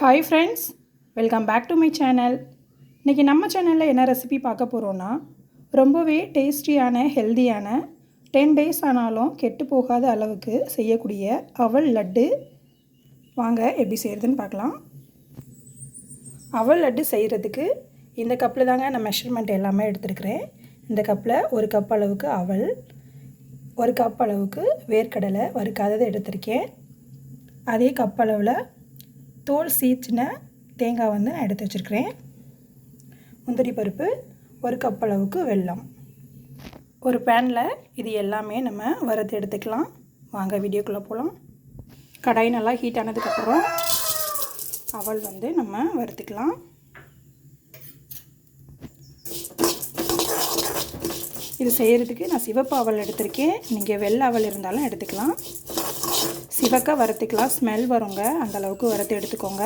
Hi friends, welcome back to my channel. இன்றைக்கி நம்ம சேனலில் என்ன ரெசிபி பார்க்க போகிறோன்னா, ரொம்பவே டேஸ்டியான ஹெல்தியான 10 டேஸ் ஆனாலும் கெட்டு போகாத அளவுக்கு செய்யக்கூடிய அவல் லட்டு. வாங்க எப்படி செய்கிறதுன்னு பார்க்கலாம். அவல் லட்டு செய்கிறதுக்கு இந்த கப்பில் தாங்க நான் மெஷர்மெண்ட் எல்லாமே எடுத்துருக்கிறேன். இந்த கப்பில் 1 கப் அளவுக்கு அவல், 1 கப் அளவுக்கு வேர்க்கடலை வறுக்காதது எடுத்திருக்கேன். அதே கப் அளவில் தோல் சீச்சின தேங்காய் வந்து நான் எடுத்து வச்சுருக்கிறேன். முந்திரி பருப்பு, 1 கப் அளவுக்கு வெல்லம். ஒரு பேனில் இது எல்லாமே நம்ம வறுத்து எடுத்துக்கலாம். வாங்க வீடியோக்குள்ளே போகலாம். கடாய் நல்லா ஹீட் ஆனதுக்கப்புறம் அவல் வந்து நம்ம வறுத்துக்கலாம். இது செய்கிறதுக்கு நான் சிவப்பு அவல் எடுத்திருக்கேன். நீங்கள் வெள்ளை அவல் இருந்தாலும் எடுத்துக்கலாம். சிவக்க வறுத்துக்கலாம், ஸ்மெல் வருங்க, அந்தளவுக்கு வறுத்து எடுத்துக்கோங்க.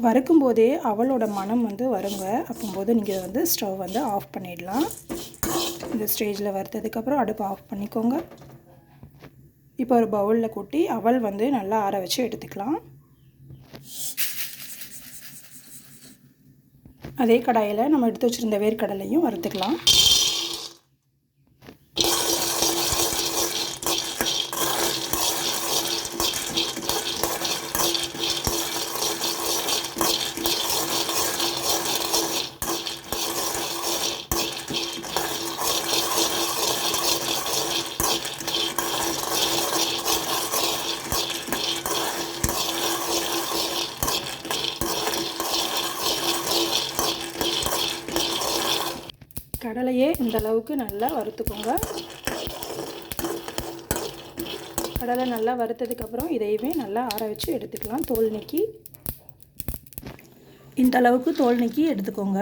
வறுக்கும்போதே அவளோட மனம் வந்து வருங்க. அப்போது நீங்கள் வந்து ஸ்டவ் வந்து ஆஃப் பண்ணிடலாம். இந்த ஸ்டேஜில் வறுத்ததுக்கப்புறம் அடுப்பு ஆஃப் பண்ணிக்கோங்க. இப்போ ஒரு பவுலில் கொட்டி அவல் வந்து நல்லா ஆற வச்சு எடுத்துக்கலாம். அதே கடாயில் நம்ம எடுத்து வச்சுருந்த வேர்க்கடலையும் வறுத்துக்கலாம். கடலையே இந்த அளவுக்கு நல்லா வறுத்துக்கோங்க. கடலை நல்லா வறுத்ததுக்கப்புறம் இதையுமே நல்லா ஆற வச்சு எடுத்துக்கலாம். தோல் நீக்கி இந்த அளவுக்கு தோல் நீக்கி எடுத்துக்கோங்க.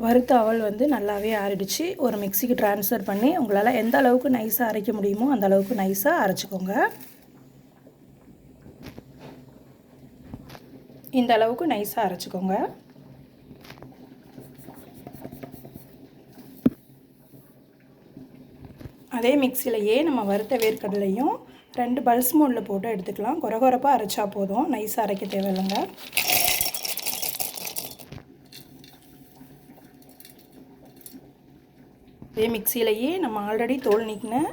வறுத்த அவல் வந்து நல்லாவே ஆறிடுச்சு. ஒரு மிக்சிக்கு ட்ரான்ஸ்ஃபர் பண்ணி உங்களால் எந்த அளவுக்கு நைஸாக அரைக்க முடியுமோ அந்த அளவுக்கு நைஸாக அரைச்சிக்கோங்க. இந்த அளவுக்கு நைஸாக அரைச்சிக்கோங்க. அதே மிக்சிலையே நம்ம வறுத்த வேர்க்கடலையும் 2 பல்ஸ் மோடில் போட்டு எடுத்துக்கலாம். கொரகொரப்பாக அரைச்சா போதும், நைஸாக அரைக்க தேவையில்லைங்க. அதே மிக்சிலையே நம்ம ஆல்ரெடி தோல் நீக்கின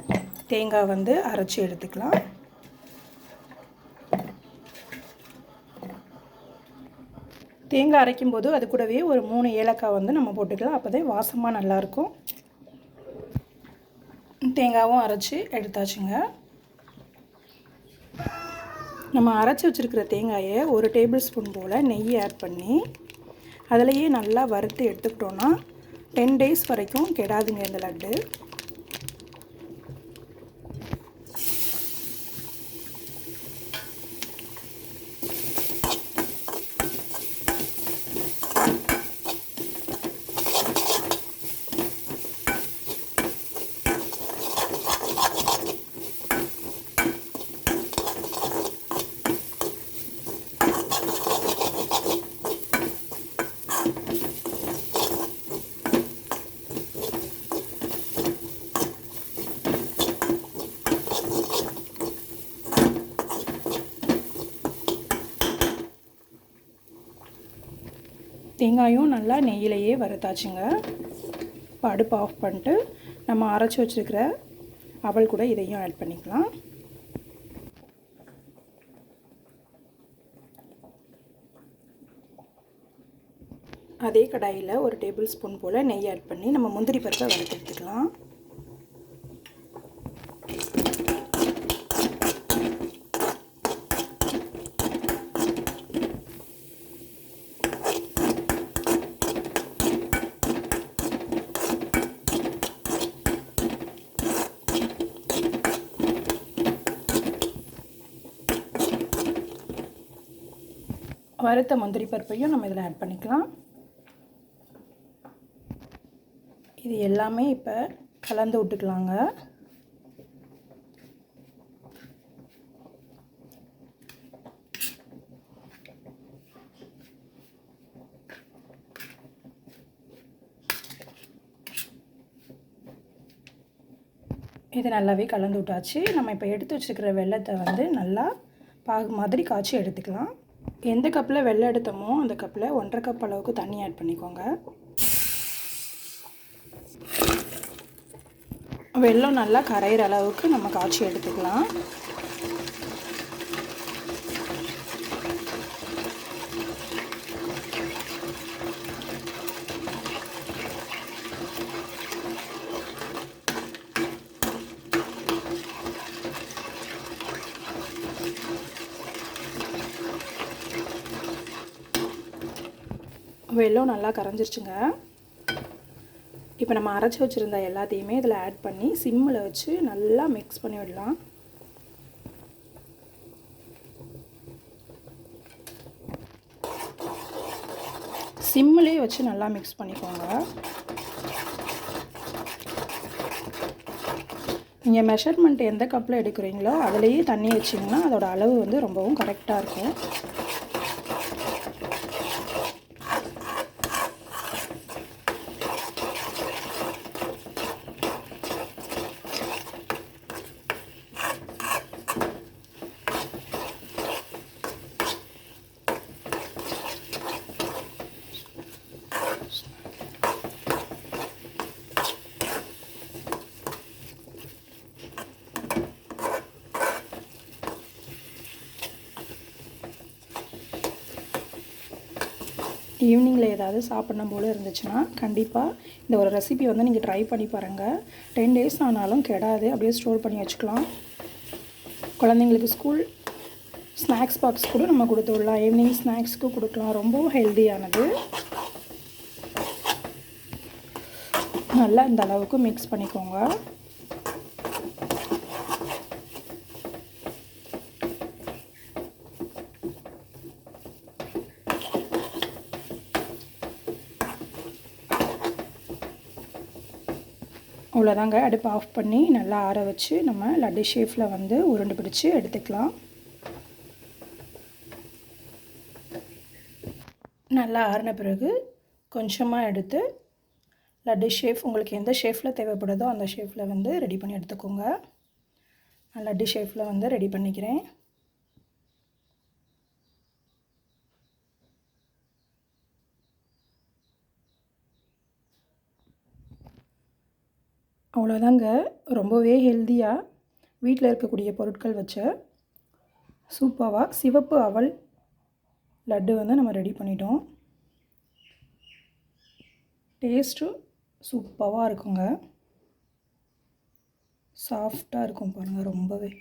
தேங்காய் வந்து அரைச்சி எடுத்துக்கலாம். தேங்காய் அரைக்கும்போது அது கூடவே ஒரு 3 ஏலக்காய் வந்து நம்ம போட்டுக்கலாம். அப்போ தான் வாசமாக நல்லாயிருக்கும். தேங்காயும் அரைச்சி எடுத்தாச்சுங்க. நம்ம அரைச்சி வச்சுருக்கிற தேங்காயை 1 டேபிள் ஸ்பூன் போல் நெய் ஆட் பண்ணி அதிலையே நல்லா வறுத்து எடுத்துக்கிட்டோன்னா 10 டேஸ் வரைக்கும் கெடாதுங்க இந்த லட்டு. தேங்காயும் நல்லா நெய்யிலையே வறுத்தாச்சுங்க. இப்போ அடுப்பு ஆஃப் பண்ணிட்டு நம்ம அரைச்சி வச்சுருக்கிற அவல் கூட இதையும் ஆட் பண்ணிக்கலாம். அதே கடாயில் 1 டேபிள் ஸ்பூன் போல் நெய் ஆட் பண்ணி நம்ம முந்திரி பருப்பை வறுத்து எடுத்துக்கலாம். வறுத்த முந்திரி பருப்பையும் நம்ம இதில் ஆட் பண்ணிக்கலாம். இது எல்லாமே இப்போ கலந்து விட்டுக்கலாங்க. இது நல்லாவே கலந்து விட்டாச்சு. நம்ம இப்போ எடுத்து வச்சுருக்கிற வெல்லத்தை வந்து நல்லா பாகு மாதிரி காய்ச்சி எடுத்துக்கலாம். எந்த கப்பில் வெல்லம் எடுத்தோமோ அந்த கப்பில் 1.5 கப் அளவுக்கு தண்ணி ஆட் பண்ணிக்கோங்க. வெல்லம் நல்லா கரையிற அளவுக்கு நம்ம காய்ச்சி எடுத்துக்கலாம். வெல்லம் நல்லா கரைஞ்சிருச்சுங்க. இப்போ நம்ம அரைச்சி வச்சுருந்த எல்லாத்தையுமே இதில் ஆட் பண்ணி சிம்மில் வச்சு நல்லா மிக்ஸ் பண்ணி விடலாம். சிம்மிலே வச்சு நல்லா மிக்ஸ் பண்ணிக்கோங்க. நீங்கள் மெஷர்மெண்ட் எந்த கப்பில் எடுக்கிறீங்களோ அதிலேயே தண்ணி வச்சிங்கன்னா அதோட அளவு வந்து ரொம்பவும் கரெக்டாக இருக்கும். ஈவினிங்கில் ஏதாவது சாப்பிடணும் போல் இருந்துச்சுன்னா கண்டிப்பாக இந்த ஒரு ரெசிபி வந்து நீங்கள் ட்ரை பண்ணி பாருங்கள். 10 days ஆனாலும் கெடாது, அப்படியே ஸ்டோர் பண்ணி வச்சுக்கலாம். குழந்தைங்களுக்கு ஸ்கூல் ஸ்நாக்ஸ் பாக்ஸ் கூட நம்ம கொடுத்து விடலாம். ஈவினிங் ஸ்நாக்ஸ்க்கு கொடுக்கலாம். ரொம்பவும் ஹெல்த்தியானது. நல்லா இந்த அளவுக்கு மிக்ஸ் பண்ணிக்கோங்க. அவ்வளோதாங்க. அடுப்பு ஆஃப் பண்ணி நல்லா ஆற வச்சு நம்ம லட்டு ஷேப்பில் வந்து உருண்டை பிடிச்சி எடுத்துக்கலாம். நல்லா ஆறின பிறகு கொஞ்சமாக எடுத்து லட்டு ஷேப் உங்களுக்கு எந்த ஷேப்பில் தேவைப்படுதோ அந்த ஷேப்பில் வந்து ரெடி பண்ணி எடுத்துக்கோங்க. நான் லட்டு ஷேப்பில் வந்து ரெடி பண்ணிக்கிறேன். அவ்வளோதாங்க. ரொம்பவே ஹெல்த்தியாக வீட்டில் இருக்கக்கூடிய பொருட்கள் வச்ச சூப்பராக சிவப்பு அவல் லட்டு வந்து நம்ம ரெடி பண்ணிட்டோம். டேஸ்ட்டும் சூப்பராக இருக்குங்க. சாஃப்டாக இருக்கும் பாருங்கள் ரொம்பவே.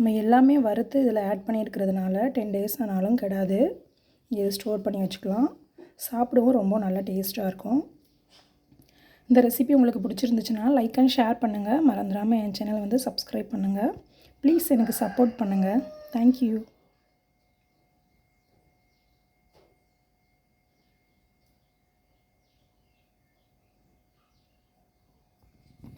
நம்ம எல்லாமே வறுத்து இதில் ஆட் பண்ணியிருக்கிறதுனால 10 days ஆனாலும் கெடாது. இது ஸ்டோர் பண்ணி வச்சுக்கலாம். சாப்பிடவும் ரொம்ப நல்லா டேஸ்ட்டாக இருக்கும். இந்த ரெசிபி உங்களுக்கு பிடிச்சிருந்துச்சுன்னா லைக் அண்ட் ஷேர் பண்ணுங்கள். மறந்துடாமல் என் சேனலை வந்து சப்ஸ்கிரைப் பண்ணுங்கள். ப்ளீஸ் எனக்கு சப்போர்ட் பண்ணுங்கள். தேங்க்யூ.